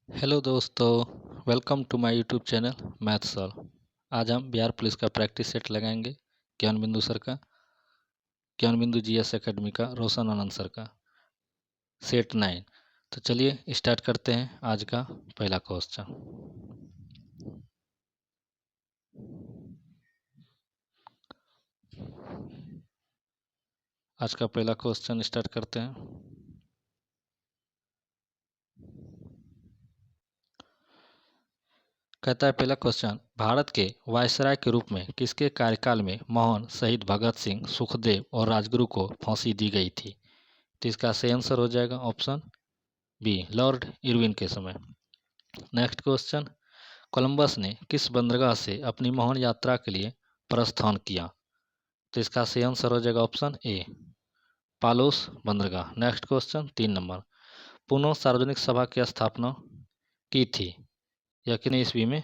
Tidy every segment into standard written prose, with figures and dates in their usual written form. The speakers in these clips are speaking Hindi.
हेलो दोस्तों, welcome to my YouTube channel math solve. आज हम बिहार पुलिस का प्रैक्टिस सेट लगाएंगे ज्ञान बिंदु सर का, ज्ञान बिंदु जीएस एकेडमी का, रोशन आनंद सर का, सेट 9। तो चलिए स्टार्ट करते हैं आज का पहला क्वेश्चन। आज का पहला क्वेश्चन स्टार्ट करते हैं। कहता है पहला क्वेश्चन, भारत के वायसराय के रूप में किसके कार्यकाल में मोहन शहीद भगत सिंह, सुखदेव और राजगुरु को फांसी दी गई थी? तो इसका सही आंसर हो जाएगा ऑप्शन बी, लॉर्ड इरविन के समय। नेक्स्ट क्वेश्चन, कोलंबस ने किस बंदरगाह से अपनी मोहन यात्रा के लिए प्रस्थान किया? तो इसका सही आंसर हो जाएगा ऑप्शन ए, पालोस बंदरगाह। नेक्स्ट क्वेश्चन 3 नंबर, पुनः सार्वजनिक सभा की स्थापना की थी यह कितने ईस्वी में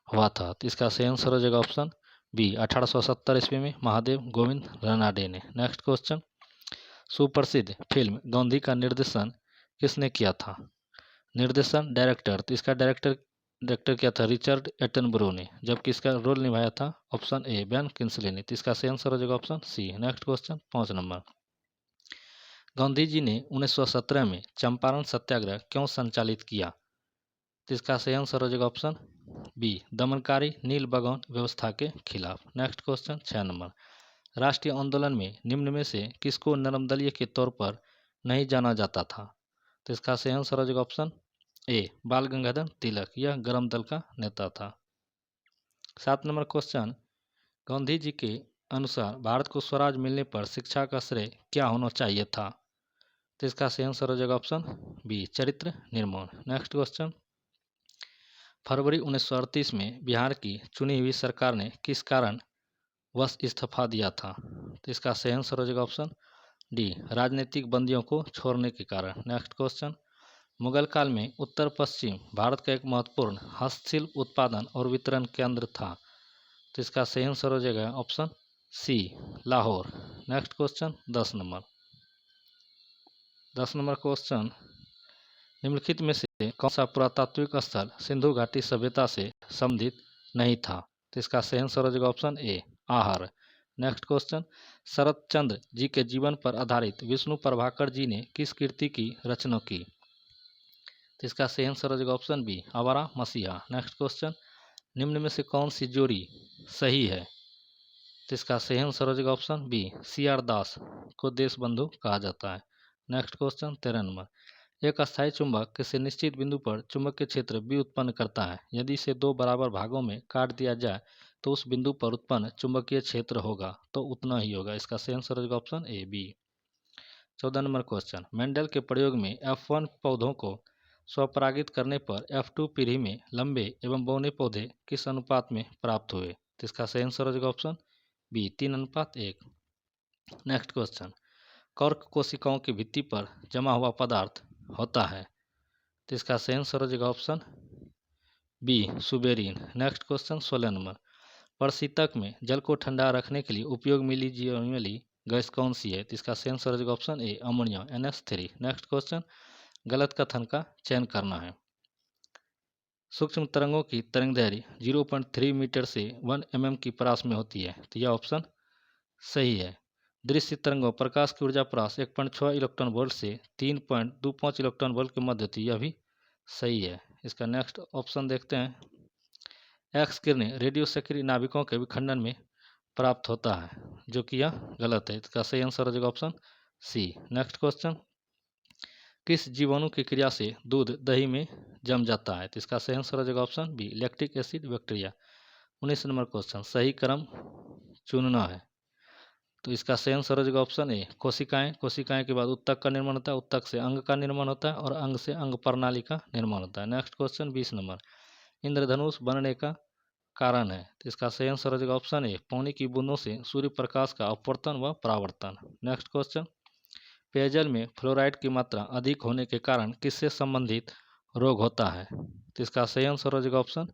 हुआ था? तो इसका सही आंसर हो जाएगा ऑप्शन बी, 1870 ईस्वी में महादेव गोविंद रनाडे ने। नेक्स्ट क्वेश्चन, सुप्रसिद्ध फिल्म गांधी का निर्देशन किसने किया था? निर्देशन डायरेक्टर, तो इसका डायरेक्टर क्या था? रिचर्ड एटनबरो ने। जबकि इसका रोल निभाया था ऑप्शन ए, बेन किंसले ने। तो इसका सही आंसर हो जाएगा option C. Next question 5 number, Gandhi ji ने 1917 में चंपारण सत्याग्रह क्यों संचालित किया? तो इसका सही आंसर हो जाएगा ऑप्शन बी, दमनकारी नील बगौन व्यवस्था के खिलाफ। नेक्स्ट क्वेश्चन 6 नंबर, राष्ट्रीय आंदोलन में निम्न में से किसको नरमदलीय के तौर पर नहीं जाना जाता था? तो इसका सही आंसर हो जाएगा ऑप्शन ए, बाल गंगाधर तिलक। यह गरम दल का नेता था। 7 नंबर क्वेश्चन, गांधी जी के अनुसार भारत को स्वराज मिलने पर शिक्षा का श्रेय क्या होना चाहिए था? तो इसका सही आंसर हो जाएगा ऑप्शन बी, चरित्र निर्माण। नेक्स्ट क्वेश्चन, फरवरी 1938 में बिहार की चुनी हुई सरकार ने किस कारण वश इस्तीफा दिया था? तो इसका सही आंसर हो जाएगा ऑप्शन डी, राजनीतिक बंदियों को छोड़ने के कारण। नेक्स्ट क्वेश्चन, मुगल काल में उत्तर पश्चिम भारत का एक महत्वपूर्ण हस्तशिल्प उत्पादन और वितरण केंद्र था। तो इसका सही आंसर हो जाएगा option C, Lahore. Next question 10 number question, निम्नलिखित में से कौन सा पुरातात्विक स्थल सिंधु घाटी सभ्यता से संबंधित नहीं था? तो इसका सही आंसर हो जाएगा ऑप्शन ए, आहर। नेक्स्ट क्वेश्चन, शरत चंद्र जी के जीवन पर आधारित विष्णु प्रभाकर जी ने किस कृति की रचना की? तो इसका सही आंसर हो जाएगा ऑप्शन बी, आवारा मसीहा। नेक्स्ट क्वेश्चन, निम्न में से कौन सी जोड़ी सही है? तो इसका सही आंसर हो जाएगा ऑप्शन बी, सी आर दास को देशबंधु कहा जाता है। नेक्स्ट क्वेश्चन 13 नंबर, एक अस्थायी चुंबक किसी निश्चित बिंदु पर चुंबकीय क्षेत्र बी उत्पन्न करता है। यदि इसे दो बराबर भागों में काट दिया जाए तो उस बिंदु पर उत्पन्न चुंबकीय क्षेत्र होगा तो उतना ही होगा। इसका सही आंसर हो जाएगा option A, B. 14 number question, Mendel के प्रयोग में F1 पौधों को स्वपरागित करने पर F2 पीढ़ी में लंबे एवं बौने पौधे किस अनुपात में प्राप्त हुए? तो इसका सही आंसर हो जाएगा ऑप्शन बी, 3:1। नेक्स्ट क्वेश्चन, कर्क कोशिकाओं की भित्ति पर जमा हुआ पदार्थ होता है। तो इसका सही आंसर हो जाएगा option B, suberin. Next question 16 number, प्रशीतक में जल को ठंडा रखने के लिए उपयोग मिली जाने वाली गैस कौन सी है? तो इसका सही आंसर हो जाएगा ऑप्शन ए, अमोनिया, NH3। नेक्स्ट क्वेश्चन, गलत कथन का चयन करना है। सूक्ष्म तरंगों की तरंगदैर्घ्य 0.3 मीटर से 1 mm की परास में होती है। तो यह ऑप्शन सही है। दृश्य तरंगों प्रकाश की ऊर्जा परास 1.6 इलेक्ट्रॉन वोल्ट से 3.25 इलेक्ट्रॉन वोल्ट के मध्य होती है। यह भी सही है। इसका नेक्स्ट ऑप्शन देखते हैं, एक्स किरणें रेडियो सक्रिय नाभिकों के विखंडन में प्राप्त होता है, जो कि यह गलत है। इसका सही आंसर हो जाएगा ऑप्शन सी। नेक्स्ट क्वेश्चन, किस जीवाणु की क्रिया से दूध दही में जम जाता है? तो इसका सही आंसर हो जाएगा option B, lactic acid bacteria. 19 number question, सही क्रम चुनना है। तो इसका सही आंसर हो जाएगा ऑप्शन ए, कोशिकाएं। कोशिकाएं के बाद उत्तक का निर्माण होता है, उत्तक से अंग का निर्माण होता है और अंग से अंग प्रणाली का निर्माण होता है। नेक्स्ट क्वेश्चन 20 नंबर, इंद्रधनुष बनने का कारण है। तो इसका सही आंसर हो जाएगा ऑप्शन ए, पानी की बूंदों से सूर्य प्रकाश का अपवर्तन व परावर्तन। नेक्स्ट क्वेश्चन, पेयजल में फ्लोराइड की मात्रा अधिक होने के कारण किससे संबंधित रोग होता है? तो इसका सही आंसर हो जाएगा ऑप्शन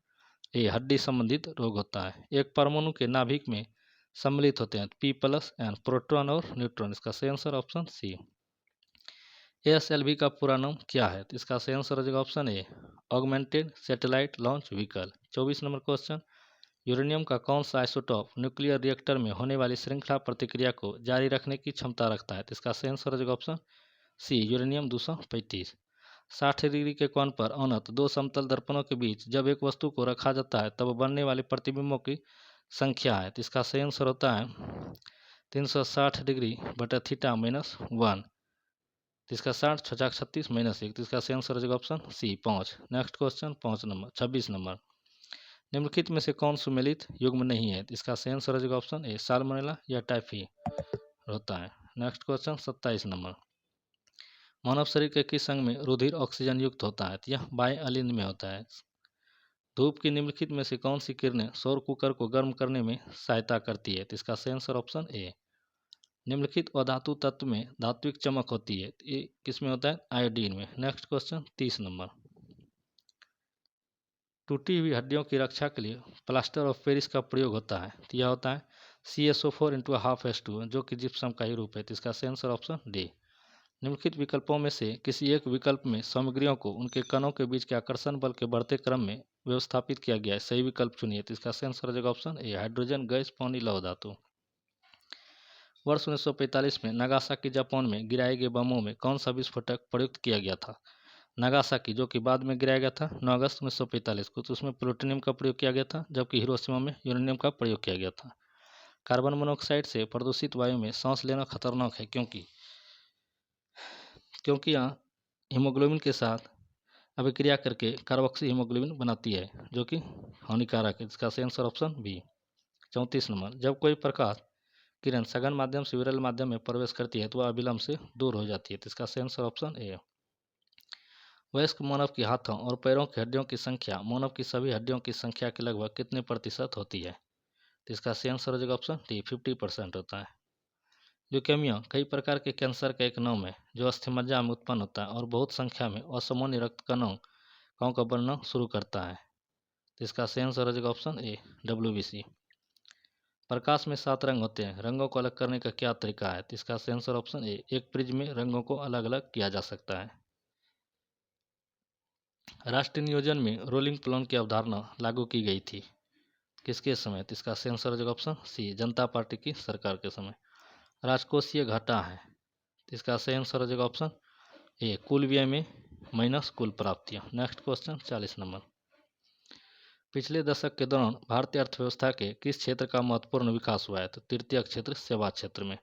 ए, हड्डी संबंधित रोग होता है। एक परमाणु के नाभिक में सम्मिलित होते हैं P+N, प्रोटॉन और न्यूट्रॉन। इसका सही आंसर ऑप्शन सी। ASLV का पूरा नाम क्या है? तो इसका सही आंसर हो जाएगा ऑप्शन ए augmented satellite launch vehicle. 24 number question, uranium का कौन सा आइसोटॉप न्यूक्लियर रिएक्टर में होने वाली श्रृंखला प्रतिक्रिया को जारी रखने की क्षमता रखता है? तो इसका सही आंसर हो जाएगा ऑप्शन सी यूरेनियम 235। 60 डिग्री के कोण पर औनत दो समतल दर्पणों के बीच जब एक वस्तु को रखा जाता है तब बनने वाले प्रतिबिंबों की संख्या है। तो इसका सही आंसर होता है 360 डिग्री बटा थीटा माइनस 1। तो इसका 60 छचाक 36 माइनस 1। तो इसका सही आंसर हो जाएगा option C 5। Next question 26 number, निम्नलिखित में से कौन सुमेलित युग्म नहीं है? तो इसका सही आंसर हो जाएगा ऑप्शन ए साल्मोनेला या टाइफी होता है। नेक्स्ट क्वेश्चन 27 नंबर, मानव शरीर के किस अंग में रुधिर ऑक्सीजन युक्त होता है? तो यह बाएं अलिंद में होता है। धूप की निम्नलिखित में से कौन सी किरणें सौर कुकर को गर्म करने में सहायता करती है? तो इसका सही आंसर ऑप्शन ए निम्नलिखित अधातु तत्व में धात्विक चमक होती है। ये किस में होता है? आयोडीन में। नेक्स्ट क्वेश्चन 30 नंबर, टूटी हुई हड्डियों की रक्षा के लिए प्लास्टर ऑफ पेरिस का प्रयोग होता है। तो यह होता है CSO4 इंटू हाफ H2 जो कि जिप्सम का ही रूप है। तो इसका सही आंसर ऑप्शन डी। निम्नलिखित विकल्पों में से किसी एक विकल्प में सामग्रियों को उनके कणों के बीच के आकर्षण बल के बढ़ते क्रम में व्यवस्थापित किया गया है। सही विकल्प चुनिए। तो इसका सही आंसर हो जाएगा ऑप्शन ए हाइड्रोजन गैस पानी लौह धातु। वर्ष 1945 में नागासाकी जापान में गिराए गए बमों में कौन सा विस्फोटक प्रयुक्त किया गया था? नागासाकी जो कि बाद में गिराया गया था 9 अगस्त 1945 को, तो उसमें प्लूटोनियम का प्रयोग किया गया था, जबकि हिरोशिमा में यूरेनियम का प्रयोग किया गया था। कार्बन मोनोऑक्साइड से प्रदूषित वायु में सांस लेना खतरनाक है क्योंकि यहाँ हीमोग्लोबिन के साथ अभिक्रिया करके कार्बोक्सी हीमोग्लोबिन बनाती है जो कि हानिकारक है। इसका सही आंसर ऑप्शन बी। 34 नंबर, जब कोई प्रकाश किरण सघन माध्यम से विरल माध्यम में प्रवेश करती है तो वह अविलंब से दूर हो जाती है। तो इसका सही आंसर ऑप्शन ए। वयस्क मानव के हाथों और पैरों की हड्डियों की संख्या मानव की सभी हड्डियों की संख्या के लगभग कितने प्रतिशत होती है? तो इसका सही आंसर हो जाएगा ऑप्शन डी 50% होता है। ल्यूकेमिया कई प्रकार के कैंसर का एक नाम है जो अस्थिमज्जा में उत्पन्न होता है और बहुत संख्या में असामान्य रक्त कणों का बनना शुरू करता है। तो इसका सही आंसर हो जाएगा ऑप्शन ए WBC। प्रकाश में 7 रंग होते हैं, रंगों को अलग करने का क्या तरीका है? तो इसका सही आंसर ऑप्शन ए एक प्रिज्म में रंगों को अलग अलग किया जा सकता है। राष्ट्रीय नियोजन में रोलिंग प्लान की अवधारणा लागू की गई थी किसके समय? तो इसका सही आंसर हो जाएगा ऑप्शन सी जनता पार्टी की सरकार के समय। राजकोषीय घाटा है तो इसका सही आंसर हो जाएगा ऑप्शन ए कुल व्यय में माइनस कुल प्राप्तियां। नेक्स्ट क्वेश्चन 40 नंबर, पिछले दशक के दौरान भारतीय अर्थव्यवस्था के किस क्षेत्र का महत्वपूर्ण विकास हुआ है? तो तृतीय क्षेत्र सेवा क्षेत्र में।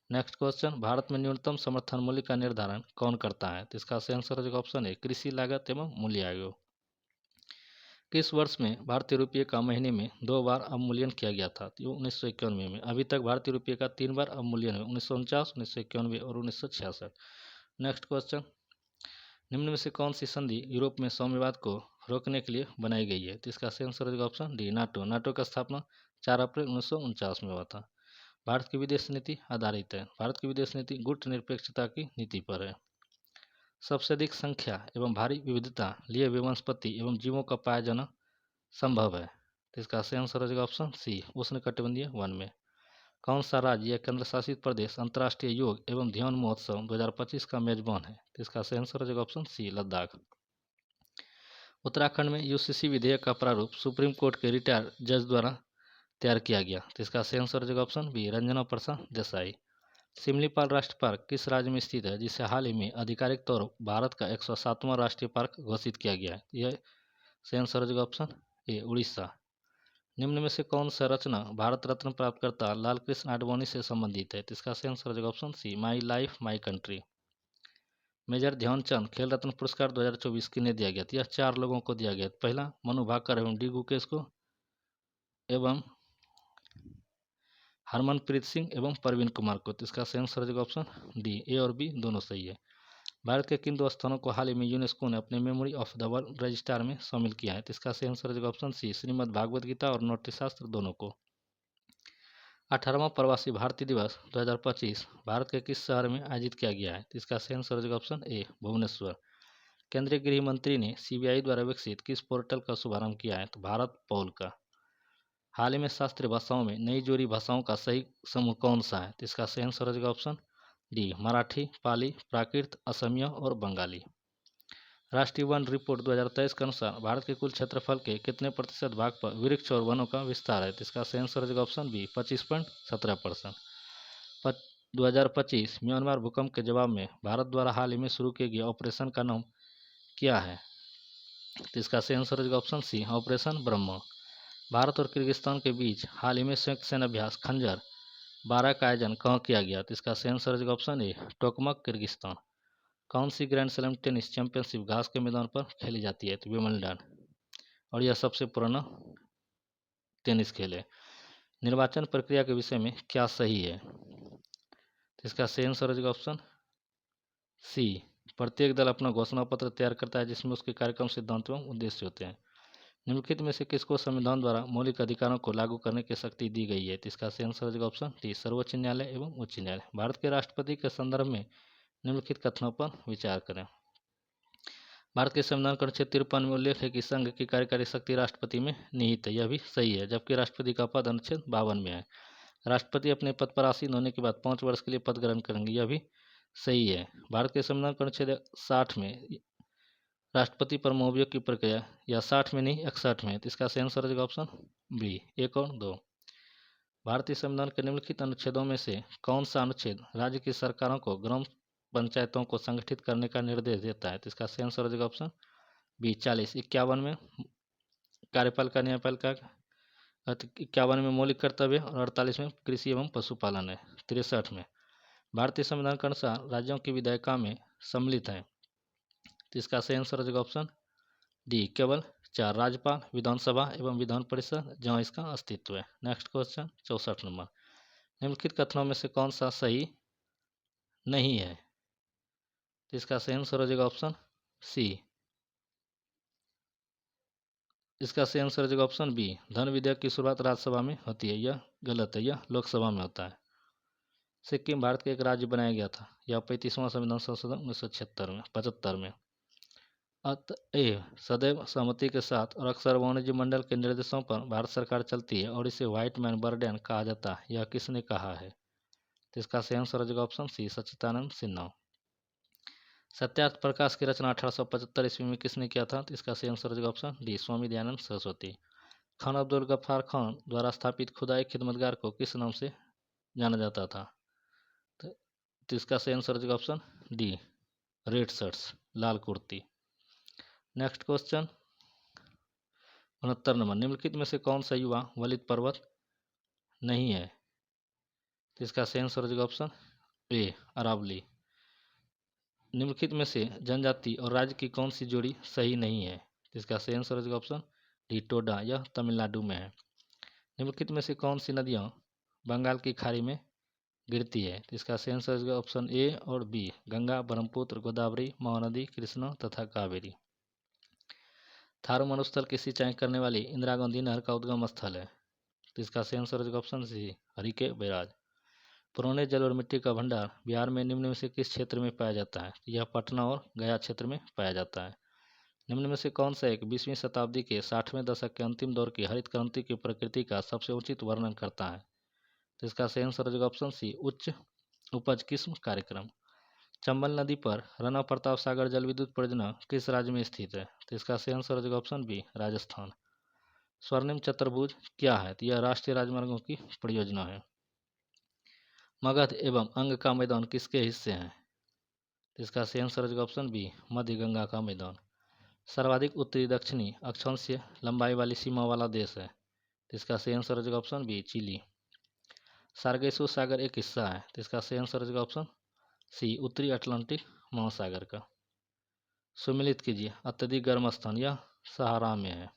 नेक्स्ट क्वेश्चन, भारत में न्यूनतम समर्थन मूल्य का निर्धारण कौन करता है? तो इसका सही आंसर हो जाएगा ऑप्शन ए कृषि लागत एवं मूल्य आयोग। किस वर्ष में भारतीय रुपये का महीने में 2 बार अवमूल्यन किया गया था? तो 1991 में। अभी तक भारतीय रुपये का 3 बार अवमूल्यन है, 1949, 1991 और 1966। नेक्स्ट क्वेश्चन, निम्न में से कौन सी संधि यूरोप में साम्यवाद को रोकने के लिए बनाई गई है? तो इसका सही आंसर हो जाएगा ऑप्शन डी नाटो। नाटो का स्थापना 4 अप्रैल 1949 में हुआ था। भारत की विदेश नीति आधारित है। भारत की विदेश नीति गुटनिरपेक्षता की नीति पर है। सबसे अधिक संख्या एवं भारी विविधता लिए वनस्पति एवं जीवों का पाया जाना संभव है। तो इसका सही आंसर हो जाएगा ऑप्शन सी उष्णकटिबंधीय वन में। कौन सा राज्य या केंद्र शासित प्रदेश अंतर्राष्ट्रीय योग एवं ध्यान महोत्सव 2025 का मेजबान है? तो इसका सही आंसर हो जाएगा ऑप्शन सी लद्दाख। उत्तराखंड में UCC विधेयक का प्रारूप सुप्रीम कोर्ट के रिटायर्ड जज द्वारा तैयार किया गया। तो इसका सही आंसर हो जाएगा ऑप्शन बी रंजना प्रसाद देसाई। सिमलीपाल राष्ट्रीय पार्क किस राज्य में स्थित है जिसे हाल ही में आधिकारिक तौर पर भारत का 107वां राष्ट्रीय पार्क घोषित किया गया है? यह सही आंसर हो जाएगा ऑप्शन ए उड़ीसा। निम्न में से कौन सा रचना भारत रत्न प्राप्तकर्ता लाल कृष्ण आडवाणी से संबंधित है? तो इसका सही आंसर हो जाएगा option C my life my country. Major Dhyan Chand Khel Ratna पुरस्कार 2024 किन्हें दिया गया? यह 4 लोगों को दिया गया। पहला मनु भाकर एवं डी गुकेश को, एवं हरमनप्रीत सिंह एवं प्रवीण कुमार को। तो इसका सही आंसर हो जाएगा ऑप्शन डी ए और बी दोनों सही है। भारत के किन 2 स्थानों को हाल ही में यूनेस्को ने अपने memory of the world register में शामिल किया है? तो इसका सही आंसर हो जाएगा ऑप्शन सी श्रीमद् भागवत गीता और नाट्यशास्त्र दोनों को। 18वां प्रवासी भारतीय दिवस 2025 भारत के किस शहर में आयोजित किया गया है? तो इसका सही आंसर हो जाएगा ऑप्शन ए भुवनेश्वर। केंद्रीय गृह मंत्री ने CBI द्वारा विकसित किस पोर्टल का शुभारंभ किया है? तो भारत पॉल का। हाल ही में शास्त्रीय भाषाओं में नई जोड़ी भाषाओं का सही समूह कौन सा है? तो इसका सही आंसर हो जाएगा ऑप्शन डी मराठी, पाली, प्राकृत, असमिया और बंगाली। राष्ट्रीय वन रिपोर्ट 2023 के अनुसार भारत के कुल क्षेत्रफल के कितने प्रतिशत भाग पर वृक्ष और वनों का विस्तार है? तो इसका सही आंसर हो जाएगा ऑप्शन बी 25.17%। 2025 म्यांमार भूकंप के जवाब में भारत द्वारा हाल ही में शुरू किए गए ऑपरेशन का नाम क्या है? तो इसका सही आंसर हो जाएगा option C operation Brahma. Bharat और किर्गिस्तान के बीच हाल ही में संयुक्त सैन्य अभ्यास खंजर 12 का आयोजन कहाँ किया गया? तो इसका सही आंसर हो जाएगा ऑप्शन ए टोकमक, किर्गिस्तान। कौन सी ग्रैंड स्लैम टेनिस चैंपियनशिप घास के मैदान पर खेली जाती है? तो विंबलडन, और यह सबसे पुराना टेनिस खेल है। निर्वाचन प्रक्रिया के विषय में क्या सही है? तो इसका सही आंसर हो जाएगा ऑप्शन सी प्रत्येक दल अपना घोषणा पत्र तैयार करता है जिसमें उसके कार्यक्रम, सिद्धांत एवं उद्देश्य होते हैं। निम्नलिखित में से किसको संविधान द्वारा मौलिक अधिकारों को लागू करने की शक्ति दी गई है? तो इसका सही आंसर हो जाएगा ऑप्शन डी सर्वोच्च न्यायालय एवं उच्च न्यायालय। भारत के राष्ट्रपति के संदर्भ में निम्नलिखित कथनों पर विचार करें। भारत के संविधान का अनुच्छेद 53 में उल्लेख है कि संघ की कार्यकारी शक्ति राष्ट्रपति में निहित है, यह भी सही है, जबकि राष्ट्रपति का पद अनुच्छेद 52 में है। राष्ट्रपति अपने पद पर आसीन होने के बाद 5 वर्ष के लिए पद ग्रहण करेंगे, यह भी सही है। भारत के संविधान का अनुच्छेद 60 में राष्ट्रपति पर महाभियोग की प्रक्रिया या 60 में नहीं 61 में, तो इसका सही आंसर हो जाएगा ऑप्शन बी 1 और 2। भारतीय संविधान के निम्नलिखित अनुच्छेदों में से कौन सा अनुच्छेद राज्य की सरकारों को ग्राम पंचायतों को संगठित करने का निर्देश देता है? तो इसका सही आंसर हो जाएगा ऑप्शन बी 40। 51 में कार्यपालिका न्यायपालिका, 51 में मौलिक कर्तव्य और 48 में कृषि एवं पशुपालन है। 63 में भारतीय संविधान के अनुसार राज्यों की विधायिका में सम्मिलित है, तो इसका सही आंसर हो जाएगा ऑप्शन डी केवल 4 राज्यपाल, विधानसभा एवं विधान परिषद जहाँ इसका अस्तित्व है। नेक्स्ट क्वेश्चन 64 नंबर, निम्नलिखित कथनों में से कौन सा सही नहीं है? तो इसका सही आंसर हो जाएगा ऑप्शन सी, इसका सही आंसर हो जाएगा ऑप्शन बी धन विधेयक की शुरुआत राज्यसभा में होती है, यह गलत है, यह लोकसभा में होता है। सिक्किम भारत का एक राज्य बनाया गया था, यह 35वां संविधान संशोधन 1975 में। अतएव सदैव सहमति के साथ और अक्सर वाणिज्य मंडल के निर्देशों पर भारत सरकार चलती है और इसे व्हाइट मैन बर्डन कहा जाता है, यह किसने कहा है? तो इसका सही आंसर हो जाएगा ऑप्शन सी सच्चिदानंद सिन्हा। सत्यार्थ प्रकाश की रचना 1875 ईस्वी में किसने किया था? तो इसका सही आंसर हो जाएगा ऑप्शन डी स्वामी दयानंद सरस्वती। खान अब्दुल गफ्फार खान द्वारा स्थापित खुदाई खिदमतगार को किस नाम से जाना जाता था? तो इसका सही आंसर हो जाएगा ऑप्शन डी रेड शर्ट्स, लाल कुर्ती। नेक्स्ट क्वेश्चन 69 नंबर, निम्नलिखित में से कौन सा युवा वलित पर्वत नहीं है? तो इसका सही आंसर हो जाएगा ऑप्शन ए अरावली। निम्नलिखित में से जनजाति और राज्य की कौन सी जोड़ी सही नहीं है? तो इसका सही आंसर हो जाएगा ऑप्शन डी टोडा, यह तमिलनाडु में है। निम्नलिखित में से कौन सी नदियाँ बंगाल की खाड़ी में गिरती है? तो इसका सही आंसर हो जाएगा ऑप्शन ए और बी गंगा, ब्रह्मपुत्र, गोदावरी, महानदी, कृष्णा तथा कावेरी। थारू मरुस्थल की सिंचाई करने वाली इंदिरा गांधी नहर का उद्गम स्थल है, तो इसका सही आंसर हो जाएगा ऑप्शन सी हरिके बैराज। पुराने जल और मिट्टी का भंडार बिहार में निम्न में से किस क्षेत्र में पाया जाता है? यह पटना और गया क्षेत्र में पाया जाता है। निम्न में से कौन सा एक 20वीं शताब्दी के 60वें दशक के अंतिम दौर की हरित क्रांति की प्रकृति का सबसे उचित वर्णन करता है? तो इसका सही आंसर हो जाएगा ऑप्शन सी उच्च उपज किस्म कार्यक्रम। चंबल नदी पर राणा प्रताप सागर जल विद्युत परियोजना किस राज्य में स्थित है? तो इसका सही आंसर हो जाएगा ऑप्शन बी राजस्थान। स्वर्णिम चतुर्भुज क्या है? तो यह राष्ट्रीय राजमार्गों की परियोजना है। मगध एवं अंग का मैदान किसके हिस्से हैं? तो इसका सही आंसर हो जाएगा ऑप्शन बी मध्य गंगा का मैदान। सर्वाधिक उत्तरी दक्षिणी अक्षांशीय लंबाई वाली सीमा वाला देश है, तो इसका सही आंसर हो जाएगा ऑप्शन बी चिली। सार्गेसो सागर एक हिस्सा है, तो इसका सही आंसर हो जाएगा ऑप्शन सी उत्तरी अटलांटिक महासागर का। सुमिलित कीजिए अत्यधिक गर्म स्थान यह सहारा में है,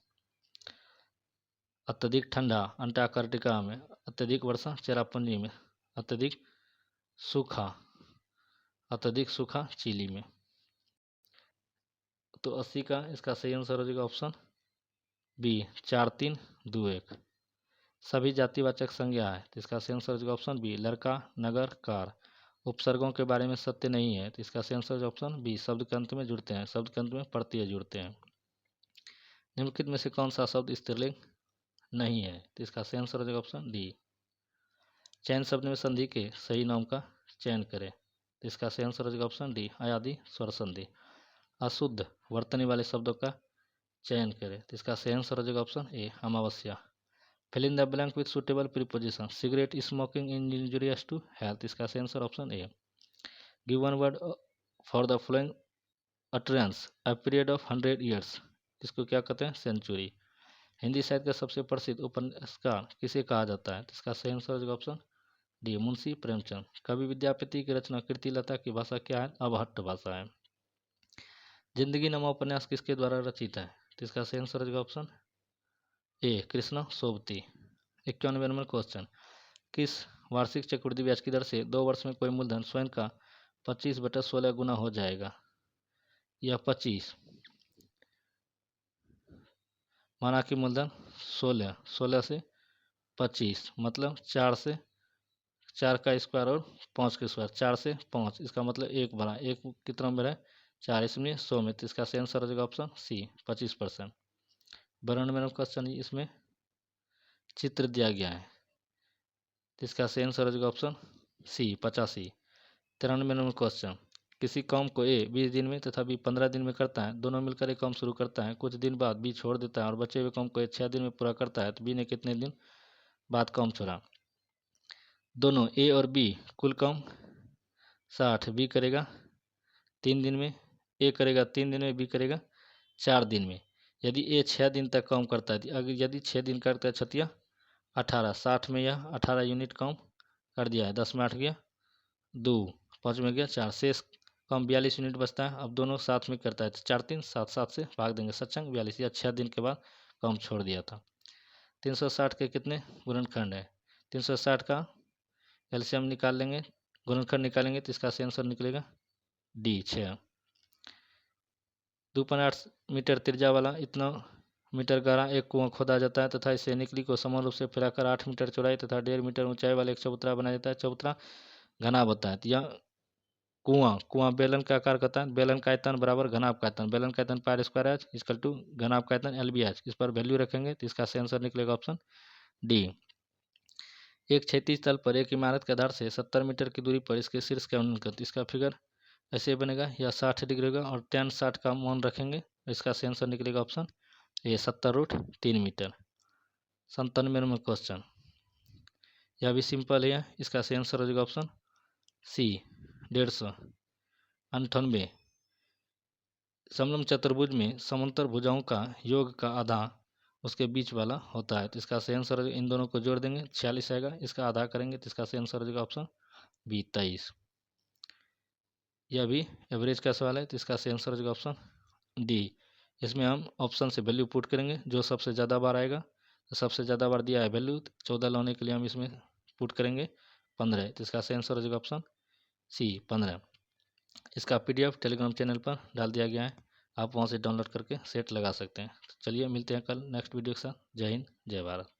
अत्यधिक ठंडा अंटार्कटिका में, अत्यधिक वर्षा चेरापूंजी में, अत्यधिक सूखा चिली में। तो 80 का इसका सही आंसर हो जाएगा ऑप्शन बी 4321। सभी जातिवाचक संज्ञा है, तो इसका सही आंसर हो जाएगा ऑप्शन बी लड़का, नगर, कार। उपसर्गों के बारे में सत्य नहीं है, तो इसका सही आंसर है ऑप्शन बी शब्द के अंत में जुड़ते हैं, शब्द के अंत में प्रत्यय जुड़ते हैं। निम्नलिखित में से कौन सा शब्द स्त्रीलिंग नहीं है? तो इसका सही आंसर हो जाएगा ऑप्शन डी चयन शब्द में संधि के सही नाम का चयन करें। तो इसका सही आंसर हो जाएगा ऑप्शन डी, अयादि स्वर संधि। अशुद्ध वर्तनी वाले शब्दों का चयन करें, तो इसका सही आंसर हो जाएगा ऑप्शन ए, अमावस्या। Fill in the blank with suitable preposition. Cigarette smoking in injurious to health, इसका सही answer option A. Give one word for the following utterance, a period of 100 years, इसको क्या कहते हैं, सेंचुरी। हिंदी साहित्य का सबसे प्रसिद्ध उपन्यासकार किसे कहा जाता है, तो इसका सही आंसर हो जाएगा ऑप्शन डी, मुंशी प्रेमचंद। कवि विद्यापति की रचना कीर्तिलता की भाषा क्या है, अवहट्ट भाषा है। जिंदगी नमा उपन्यास किसके द्वारा रचित है, तो इसका सही आंसर हो जाएगा ऑप्शन ए, कृष्ण सोबती। 51वें नंबर क्वेश्चन, किस वार्षिक चक्रवृद्धि ब्याज की दर से 2 वर्ष में कोई मूलधन स्वयं का 25/16 गुना हो जाएगा, या 25, माना कि मूलधन 16 से 25 मतलब 4 से 4 का स्क्वायर और 5 का स्क्वायर, 4 से 5, इसका मतलब 1 बना, 1 कितना में है 4, इसमें 100 में, तो इसका सही आंसर हो जाएगा ऑप्शन सी, 25%। 92 नंबर क्वेश्चन, इसमें चित्र दिया गया है, तो इसका सही आंसर हो जाएगा ऑप्शन सी, 85। 93 नंबर क्वेश्चन, किसी काम को ए 20 दिन में तथा बी 15 दिन में करता है, दोनों मिलकर एक काम शुरू करता है, कुछ दिन बाद बी छोड़ देता है और बचे हुए काम को ए 6 दिन में पूरा करता है, तो बी ने कितने दिन बाद काम छोड़ा। दोनों ए और बी कुल काम 60, बी करेगा 3 दिन में, ए करेगा 3 दिन में, बी करेगा 4 दिन में। यदि ए 6 दिन तक काम करता है, अगर यदि 6 दिन करता है छतिया 18, 60 में यह 18 यूनिट काम कर दिया है, 10 में 8 गया 2, 5 में गया 4, शेष काम 42 यूनिट बचता है। अब दोनों साथ में करता है, 4 3 7, 7 से भाग देंगे, सत्संग 42, या 6 दिन के बाद काम छोड़ दिया था। 360 के कितने गुणनखंड है, 360 का एलसीएम निकाल लेंगे, गुणनखंड निकालेंगे, तो इसका सही आंसर निकलेगा डी, 6। 2.8 मीटर त्रिज्या वाला इतना मीटर गहरा एक कुआं खोदा जाता है तथा इसे निकली को समान रूप से फैलाकर 8 मीटर चौड़ाई तथा 1.5 मीटर ऊंचाई वाला एक चबूतरा बनाया जाता है। चबूतरा घनाभ होता है, यह कुआं बेलन का आकार करता है। बेलन का आयतन बराबर घनाभ का आयतन, बेलन का आयतन पार स्क्वायर एच इक्वल टू घनाभ का आयतन एल बी एच। इस पर वैल्यू रखेंगे तो इसका सही आंसर निकलेगा ऑप्शन डी। एक क्षैतिज तल पर एक इमारत के आधार से 70 मीटर की दूरी पर इसके शीर्ष का वर्णन करते, इसका फिगर ऐसे बनेगा, या 60 डिग्री होगा और tan 60 का मान रखेंगे, इसका सही आंसर निकलेगा option A, 70√3 metre. 97 number question, यह भी सिंपल है, इसका सही आंसर हो जाएगा ऑप्शन सी, 150। 98, समलंब चतुर्भुज में समांतर भुजाओं का योग का आधा उसके बीच वाला होता है, तो इसका सही आंसर हो जाएगा, इन दोनों को जोड़ देंगे 46 आएगा, इसका आधा करेंगे तो इसका सही आंसर हो जाएगा ऑप्शन बी, 23। यह भी एवरेज का सवाल है, तो इसका सही आंसर हो जाएगा ऑप्शन डी। इसमें हम ऑप्शन से वैल्यू पुट करेंगे, जो सबसे ज़्यादा बार आएगा, तो सबसे ज़्यादा बार दिया है वैल्यू 14 लाने के लिए हम इसमें पुट करेंगे 15, तो इसका सही आंसर हो जाएगा ऑप्शन सी, 15। इसका PDF टेलीग्राम चैनल पर डाल दिया गया है, आप वहाँ से डाउनलोड करके सेट लगा सकते हैं। चलिए मिलते हैं कल नेक्स्ट वीडियो के साथ। जय हिंद, जय भारत।